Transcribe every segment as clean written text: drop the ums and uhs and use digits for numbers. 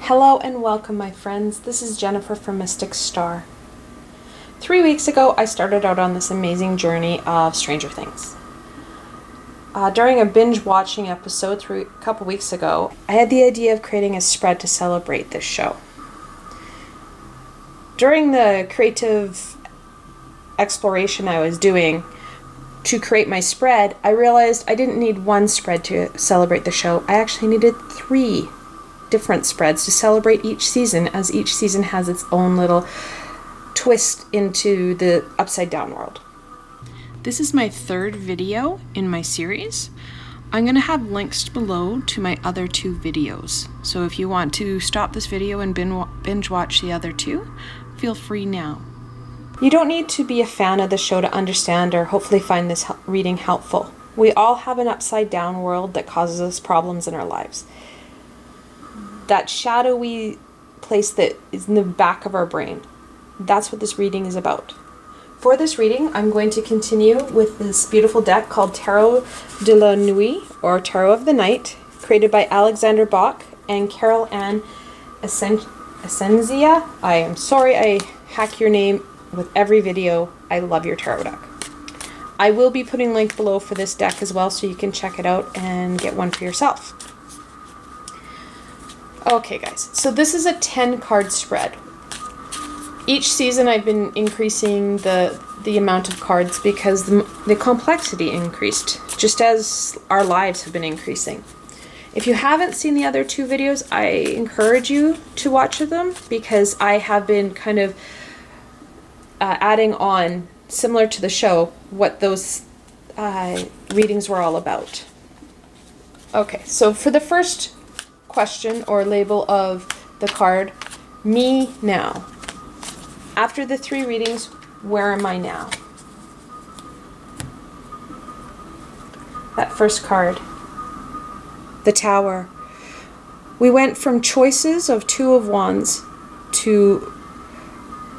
Hello and welcome, my friends. This is Jennifer from Mystic Star. 3 weeks ago, I started out on this amazing journey of Stranger Things. During a binge watching episode a couple weeks ago, I had the idea of creating a spread to celebrate this show. During the creative exploration I was doing to create my spread, I realized I didn't need one spread to celebrate the show. I actually needed 3 different spreads to celebrate each season, as each season has its own little twist into the upside down world. This is my 3rd video in my series. I'm going to have links below to my other 2 videos. So if you want to stop this video and binge watch the other 2, feel free now. You don't need to be a fan of the show to understand or hopefully find this reading helpful. We all have an upside down world that causes us problems in our lives. That shadowy place that is in the back of our brain. That's what this reading is about. For this reading, I'm going to continue with this beautiful deck called Tarot de la Nuit, or Tarot of the Night, created by Alexander Bach and Carol Ann Esenzia. I am sorry I hack your name with every video. I love your tarot deck. I will be putting a link below for this deck as well, so you can check it out and get one for yourself. Okay guys, so this is a 10 card spread. Each season I've been increasing the amount of cards because the complexity increased, just as our lives have been increasing. If you haven't seen the other 2 videos, I encourage you to watch them because I have been kind of adding on, similar to the show, what those readings were all about. Okay, so for the first question or label of the card, me now. After the 3 readings, where am I now? That first card, the Tower. We went from choices of 2 of Wands to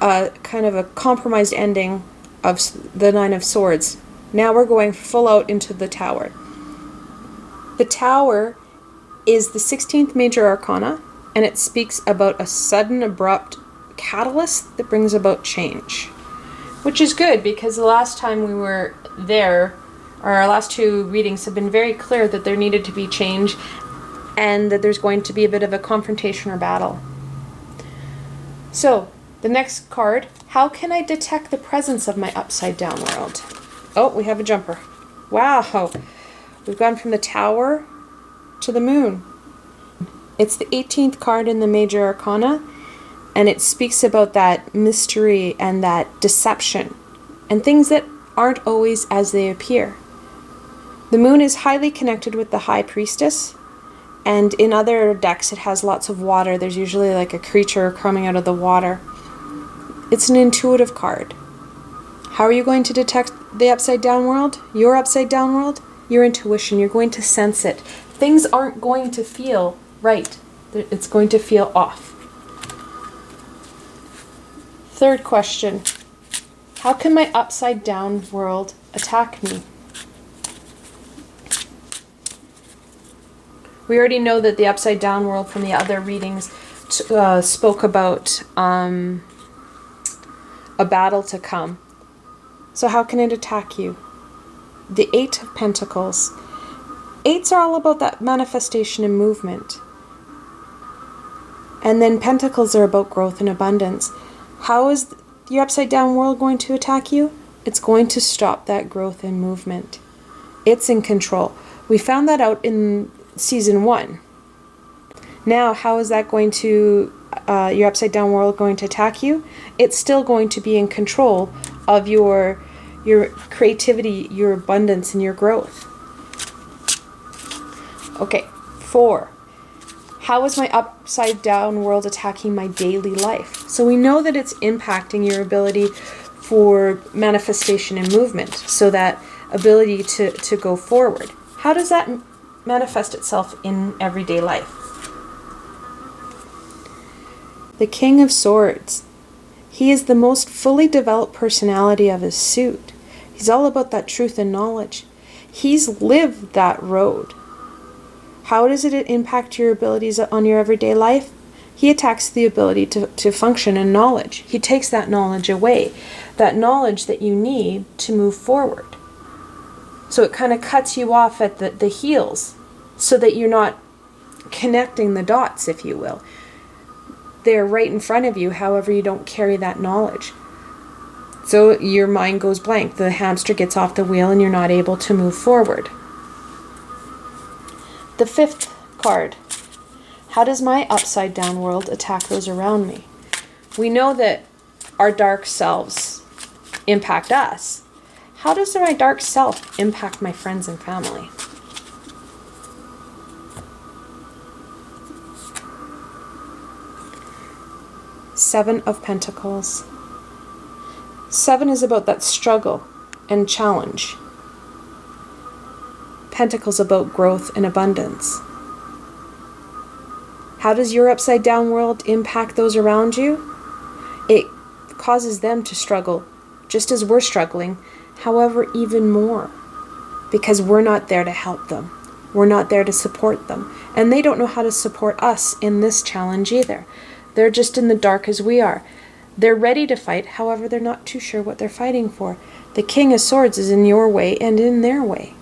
kind of a compromised ending of the 9 of Swords. Now we're going full out into the Tower. The Tower is the 16th major arcana, and it speaks about a sudden, abrupt catalyst that brings about change. Which is good, because the last time we were there, or our last 2 readings have been very clear that there needed to be change, and that there's going to be a bit of a confrontation or battle. So, the next card, how can I detect the presence of my upside down world? Oh, we have a jumper. Wow! We've gone from the Tower to the Moon. It's the 18th card in the major arcana, and it speaks about that mystery and that deception and things that aren't always as they appear. The Moon is highly connected with the High Priestess, and in other decks it has lots of water. There's usually like a creature coming out of the water. It's an intuitive card. How are you going to detect the upside down world? Your upside down world? Your intuition. You're going to sense it. Things aren't going to feel right. It's going to feel off. Third question. How can my upside down world attack me? We already know that the upside down world from the other readings spoke about a battle to come. So how can it attack you? The 8 of Pentacles. 8s are all about that manifestation and movement. And then Pentacles are about growth and abundance. How is your upside down world going to attack you? It's going to stop that growth and movement. It's in control. We found that out in season 1. Now, how is that going to, your upside down world going to attack you? It's still going to be in control of your creativity, your abundance, and your growth. Okay, 4. How is my upside down world attacking my daily life? So we know that it's impacting your ability for manifestation and movement, so that ability to go forward. How does that manifest itself in everyday life? The King of Swords. He is the most fully developed personality of his suit. He's all about that truth and knowledge. He's lived that road. How does it impact your abilities on your everyday life? He attacks the ability to function in knowledge. He takes that knowledge away, that knowledge that you need to move forward. So it kind of cuts you off at the heels so that you're not connecting the dots, if you will. They're right in front of you, however you don't carry that knowledge. So your mind goes blank. The hamster gets off the wheel and you're not able to move forward. The fifth card. How does my upside down world attack those around me? We know that our dark selves impact us. How does my dark self impact my friends and family? Seven of Pentacles. 7 is about that struggle and challenge. Pentacles about growth and abundance. How does your upside down world impact those around you? It causes them to struggle just as we're struggling, however, even more, because we're not there to help them. We're not there to support them. And they don't know how to support us in this challenge either. They're just in the dark as we are. They're ready to fight, however, they're not too sure what they're fighting for. The King of Swords is in your way and in their way.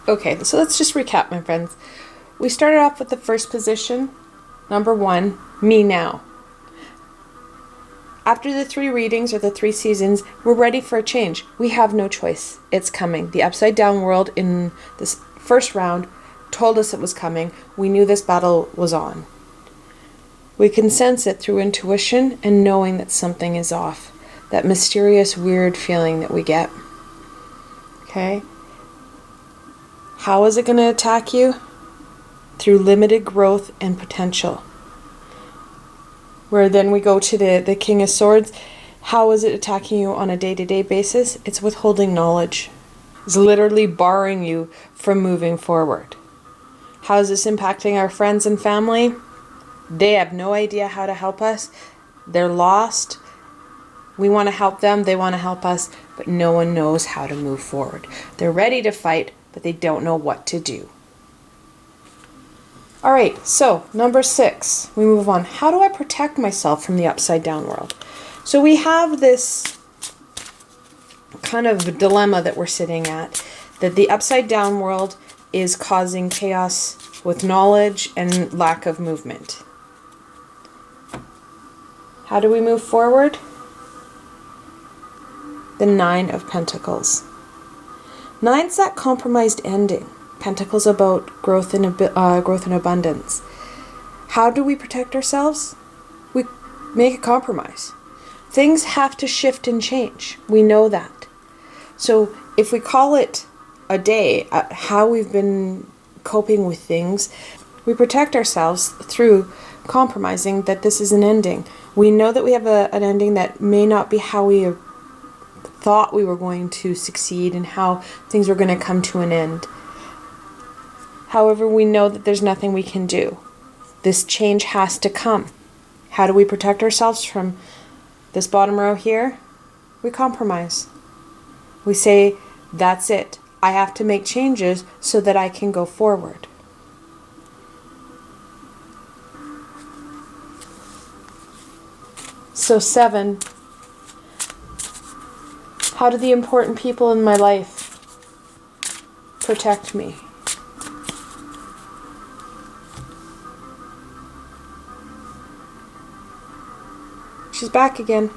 Okay, so let's just recap, my friends. We started off with the first position, number 1, me now. After the 3 readings or the 3 seasons, we're ready for a change. We have no choice. It's coming. The upside down world in this first round told us it was coming. We knew this battle was on. We can sense it through intuition and knowing that something is off. That mysterious, weird feeling that we get. Okay? How is it going to attack you? Through limited growth and potential. Where then we go to the King of Swords. How is it attacking you on a day-to-day basis? It's withholding knowledge. It's literally barring you from moving forward. How is this impacting our friends and family? They have no idea how to help us. They're lost. We want to help them. They want to help us. But no one knows how to move forward. They're ready to fight, but they don't know what to do. All right, so number 6, we move on. How do I protect myself from the upside down world? So we have this kind of dilemma that we're sitting at, that the upside down world is causing chaos with knowledge and lack of movement. How do we move forward? The 9 of Pentacles. 9's that compromised ending. Pentacles about growth and abundance. How do we protect ourselves? We make a compromise. Things have to shift and change. We know that. So if we call it a day, how we've been coping with things, we protect ourselves through compromising that this is an ending. We know that we have an ending that may not be how we thought we were going to succeed and how things were going to come to an end. However, we know that there's nothing we can do. This change has to come. How do we protect ourselves from this bottom row here? We compromise. We say, that's it. I have to make changes so that I can go forward. So 7, how do the important people in my life protect me? She's back again.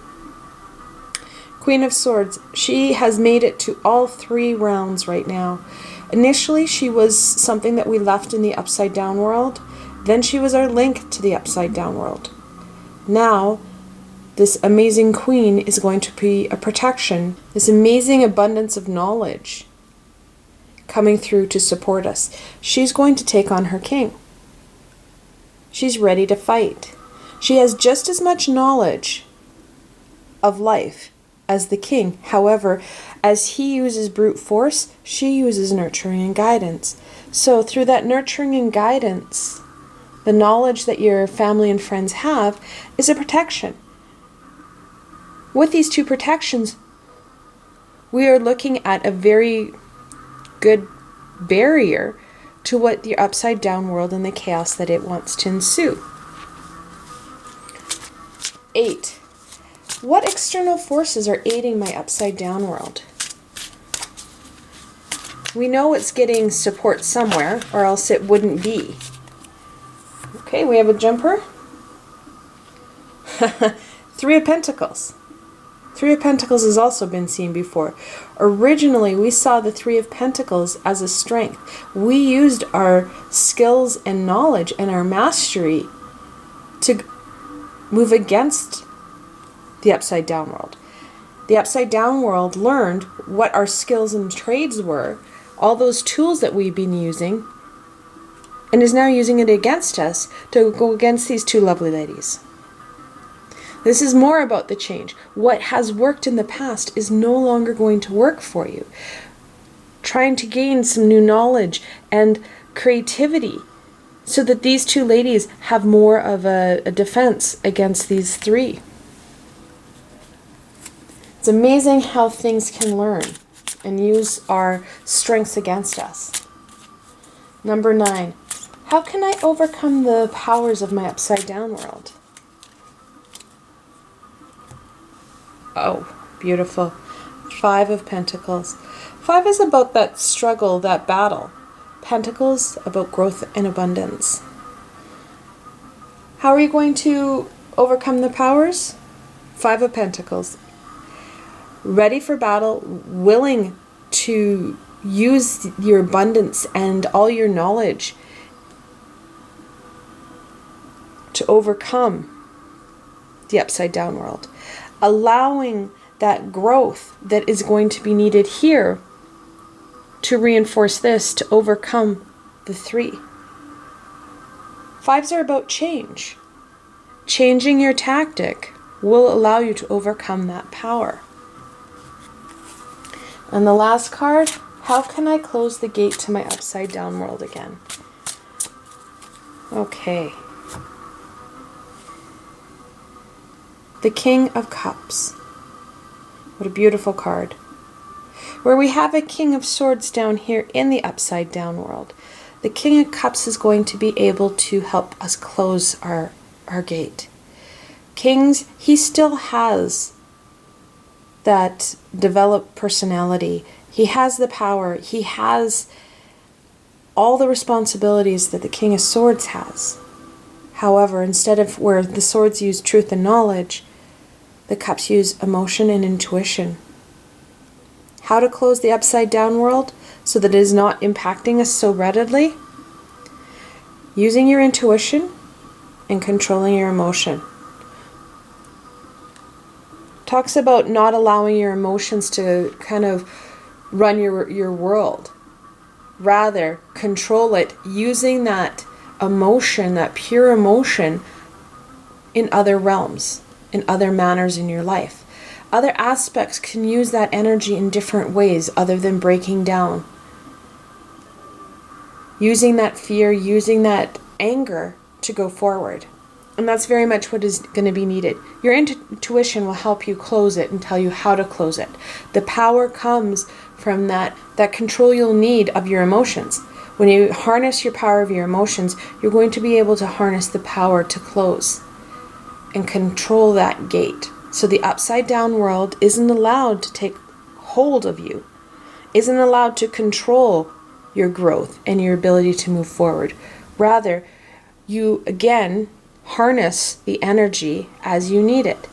Queen of Swords. She has made it to all 3 rounds right now. Initially, she was something that we left in the upside down world. Then she was our link to the upside down world. Now, this amazing queen is going to be a protection, this amazing abundance of knowledge coming through to support us. She's going to take on her king. She's ready to fight. She has just as much knowledge of life as the king. However, as he uses brute force, she uses nurturing and guidance. So through that nurturing and guidance, the knowledge that your family and friends have is a protection. With these 2 protections, we are looking at a very good barrier to what the upside down world and the chaos that it wants to ensue. 8. What external forces are aiding my upside down world? We know it's getting support somewhere, or else it wouldn't be. Okay, we have a jumper. 3 of Pentacles. 3 of Pentacles has also been seen before. Originally, we saw the 3 of Pentacles as a strength. We used our skills and knowledge and our mastery to move against the upside down world. The upside down world learned what our skills and trades were, all those tools that we've been using, and is now using it against us to go against these 2 lovely ladies. This is more about the change. What has worked in the past is no longer going to work for you. Trying to gain some new knowledge and creativity so that these 2 ladies have more of a defense against these 3. It's amazing how things can learn and use our strengths against us. Number 9. How can I overcome the powers of my upside down world? Oh, beautiful. 5 of Pentacles. 5 is about that struggle, that battle. Pentacles about growth and abundance. How are you going to overcome the powers? 5 of Pentacles. Ready for battle, willing to use your abundance and all your knowledge to overcome the upside down world. Allowing that growth that is going to be needed here to reinforce this, to overcome the 3. 5s are about change. Changing your tactic will allow you to overcome that power. And the last card, how can I close the gate to my upside down world again? Okay. The King of Cups. What a beautiful card. Where we have a King of Swords down here in the upside down world. The King of Cups is going to be able to help us close our gate. Kings, he still has that developed personality. He has the power. He has all the responsibilities that the King of Swords has. However, instead of where the swords use truth and knowledge, the cups use emotion and intuition. How to close the upside down world so that it is not impacting us so readily? Using your intuition and controlling your emotion. Talks about not allowing your emotions to kind of run your world. Rather, control it using that emotion, that pure emotion, in other realms, in other manners in your life. Other aspects can use that energy in different ways other than breaking down. Using that fear, using that anger to go forward. And that's very much what is going to be needed. Your intuition will help you close it and tell you how to close it. The power comes from that control you'll need of your emotions. When you harness your power of your emotions, you're going to be able to harness the power to close and control that gate. So the upside down world isn't allowed to take hold of you, isn't allowed to control your growth and your ability to move forward. Rather, you again harness the energy as you need it.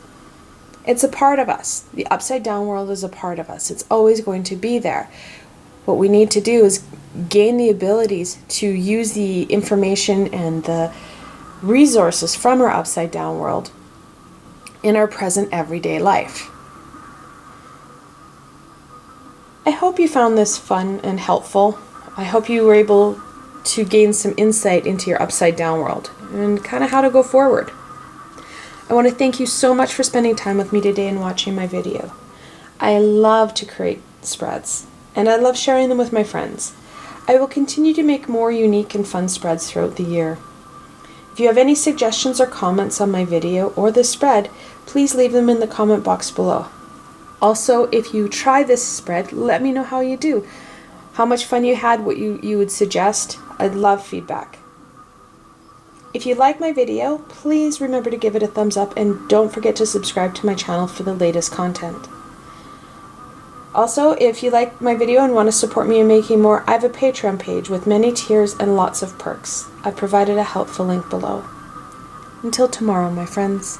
It's a part of us. The upside down world is a part of us. It's always going to be there. What we need to do is gain the abilities to use the information and the resources from our upside down world in our present everyday life. I hope you found this fun and helpful. I hope you were able to gain some insight into your upside down world and kind of how to go forward. I want to thank you so much for spending time with me today and watching my video. I love to create spreads, and I love sharing them with my friends. I will continue to make more unique and fun spreads throughout the year. If you have any suggestions or comments on my video or the spread, please leave them in the comment box below. Also, if you try this spread, let me know how you do. how much fun you had, what you would suggest. I'd love feedback. If you like my video, please remember to give it a thumbs up and don't forget to subscribe to my channel for the latest content. Also, if you like my video and want to support me in making more, I have a Patreon page with many tiers and lots of perks. I've provided a helpful link below. Until tomorrow, my friends.